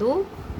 2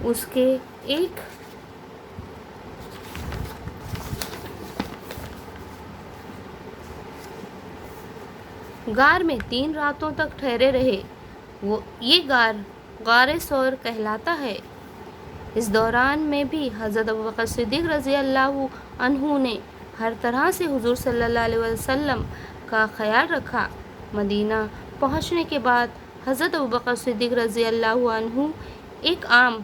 اس کے ایک غار میں 3 راتوں تک ٹھہرے رہے۔ یہ غار ثور کہلاتا ہے۔ اس دوران میں بھی حضرت ابوبکر صدیق رضی اللہ عنہ نے ہر طرح سے حضور صلی اللہ علیہ وسلم کا خیال رکھا۔ مدینہ پہنچنے کے بعد حضرت ابوبکر صدیق رضی اللہ عنہ ایک عام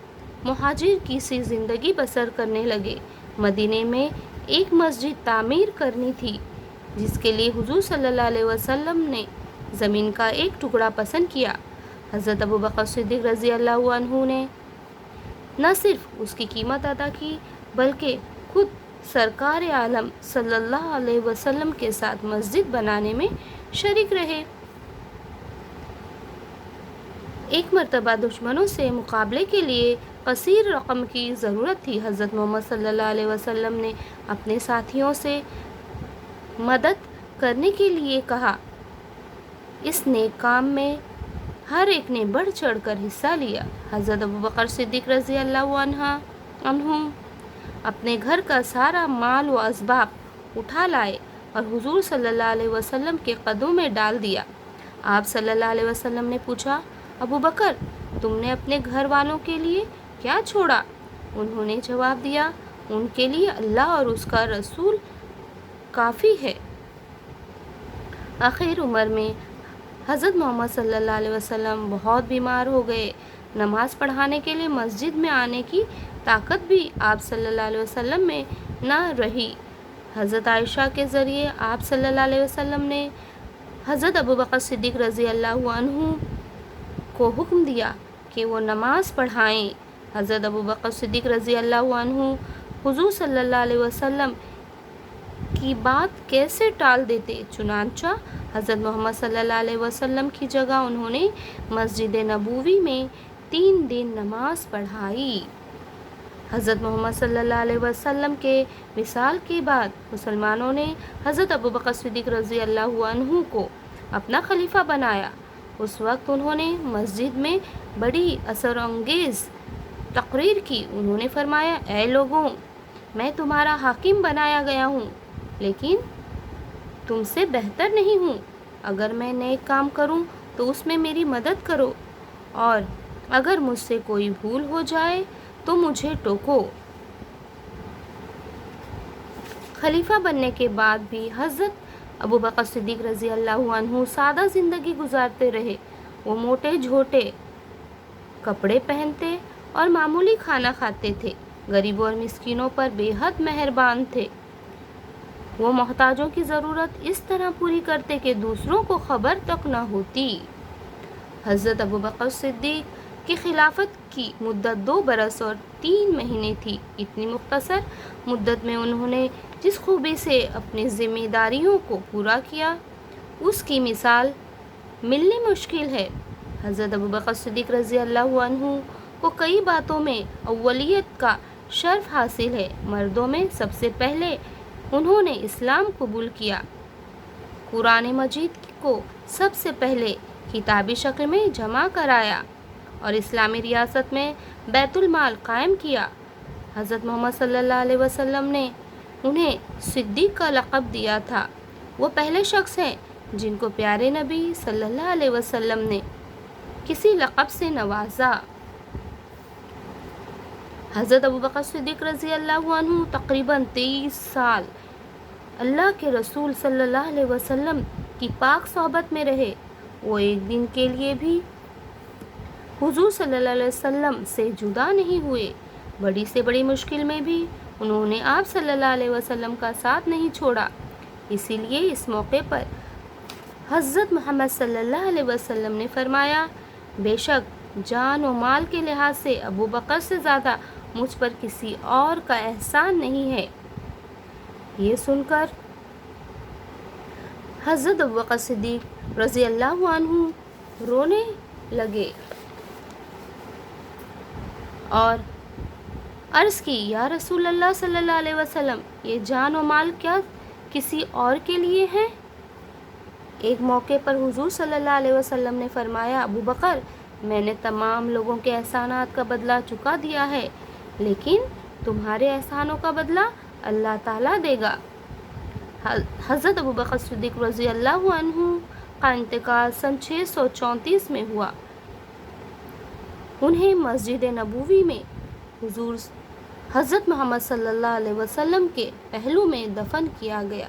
مہاجر کی سی زندگی بسر کرنے لگے۔ مدینے میں ایک مسجد تعمیر کرنی تھی، جس کے لیے حضور صلی اللہ علیہ وسلم نے زمین کا ایک ٹکڑا پسند کیا۔ حضرت ابوبکر صدیق رضی اللہ عنہ نے نہ صرف اس کی قیمت ادا کی، بلکہ خود سرکار عالم صلی اللہ علیہ وسلم کے ساتھ مسجد بنانے میں شریک رہے۔ ایک مرتبہ دشمنوں سے مقابلے کے لیے کثیر رقم کی ضرورت تھی۔ حضرت محمد صلی اللہ علیہ وسلم نے اپنے ساتھیوں سے مدد کرنے کے لیے کہا۔ اس نیک کام میں ہر ایک نے بڑھ چڑھ کر حصہ لیا۔ حضرت ابوبکر صدیق رضی اللہ عنہ اپنے گھر کا سارا مال و اسباب اٹھا لائے اور حضور صلی اللہ علیہ وسلم کے قدموں میں ڈال دیا۔ آپ صلی اللہ علیہ وسلم نے پوچھا، ابوبکر، تم نے اپنے گھر والوں کے لیے کیا چھوڑا؟ انہوں نے جواب دیا، ان کے لیے اللہ اور اس کا رسول کافی ہے۔ آخر عمر میں حضرت محمد صلی اللہ علیہ وسلم بہت بیمار ہو گئے۔ نماز پڑھانے کے لیے مسجد میں آنے کی طاقت بھی آپ صلی اللہ علیہ وسلم میں نہ رہی۔ حضرت عائشہ کے ذریعے آپ صلی اللہ علیہ وسلم نے حضرت ابوبکر صدیق رضی اللہ عنہ کو حکم دیا کہ وہ نماز پڑھائیں۔ حضرت ابوبکر صدیق رضی اللہ عنہ حضور صلی اللہ علیہ وسلم کی بات کیسے ٹال دیتے؟ چنانچہ حضرت محمد صلی اللہ علیہ وسلم کی جگہ انہوں نے مسجد نبوی میں 3 دن نماز پڑھائی۔ حضرت محمد صلی اللہ علیہ وسلم کے وصال کے بعد مسلمانوں نے حضرت ابوبکر صدیق رضی اللہ عنہ کو اپنا خلیفہ بنایا۔ اس وقت انہوں نے مسجد میں بڑی اثر انگیز تقریر کی۔ انہوں نے فرمایا، اے لوگوں، میں تمہارا حاکم بنایا گیا ہوں، لیکن تم سے بہتر نہیں ہوں۔ اگر میں نیک کام کروں تو اس میں میری مدد کرو، اور اگر مجھ سے کوئی بھول ہو جائے تو مجھے ٹوکو۔ خلیفہ بننے کے بعد بھی حضرت ابوبکر صدیق رضی اللہ عنہ سادہ زندگی گزارتے رہے۔ وہ موٹے جھوٹے کپڑے پہنتے اور معمولی کھانا کھاتے تھے۔ غریبوں اور مسکینوں پر بے حد مہربان تھے۔ وہ محتاجوں کی ضرورت اس طرح پوری کرتے کہ دوسروں کو خبر تک نہ ہوتی۔ حضرت ابوبکر صدیق کی خلافت کی مدت 2 برس اور 3 مہینے تھی۔ اتنی مختصر مدت میں انہوں نے جس خوبی سے اپنی ذمہ داریوں کو پورا کیا، اس کی مثال ملنی مشکل ہے۔ حضرت ابوبکر صدیق رضی اللہ عنہ کو کئی باتوں میں اولیت کا شرف حاصل ہے۔ مردوں میں سب سے پہلے انہوں نے اسلام قبول کیا، قرآن مجید کو سب سے پہلے کتابی شکل میں جمع کرایا اور اسلامی ریاست میں بیت المال قائم کیا۔ حضرت محمد صلی اللہ علیہ وسلم نے انہیں صدیق کا لقب دیا تھا۔ وہ پہلے شخص ہیں جن کو پیارے نبی صلی اللہ علیہ وسلم نے کسی لقب سے نوازا۔ حضرت ابوبکر صدیق رضی اللہ عنہ تقریباً 23 سال اللہ کے رسول صلی اللہ علیہ وسلم کی پاک صحبت میں رہے۔ وہ ایک دن کے لیے بھی حضور صلی اللہ علیہ وسلم سے جدا نہیں ہوئے۔ بڑی سے بڑی مشکل میں بھی انہوں نے آپ صلی اللہ علیہ وسلم کا ساتھ نہیں چھوڑا۔ اسی لیے اس موقع پر حضرت محمد صلی اللہ علیہ وسلم نے فرمایا، بے شک جان و مال کے لحاظ سے ابو بکر سے زیادہ مجھ پر کسی اور کا احسان نہیں ہے۔ یہ سن کر حضرت ابوبکر صدیق رضی اللہ عنہ رونے لگے اور عرض کی، یا رسول اللہ صلی اللہ علیہ وسلم، یہ جان و مال کیا کسی اور کے لیے ہیں؟ ایک موقع پر حضور صلی اللہ علیہ وسلم نے فرمایا، ابو بکر، میں نے تمام لوگوں کے احسانات کا بدلہ چکا دیا ہے، لیکن تمہارے احسانوں کا بدلہ اللہ تعالیٰ دے گا۔ حضرت ابوبکر صدیق رضی اللہ عنہ کا انتقال سن 634 میں ہوا۔ انہیں مسجد نبوی میں حضور حضرت محمد صلی اللہ علیہ وسلم کے پہلو میں دفن کیا گیا۔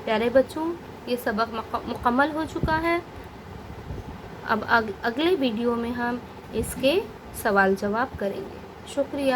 پیارے بچوں، یہ سبق مکمل ہو چکا ہے۔ اب اگلے ویڈیو میں ہم اس کے سوال جواب کریں گے۔ شکریہ۔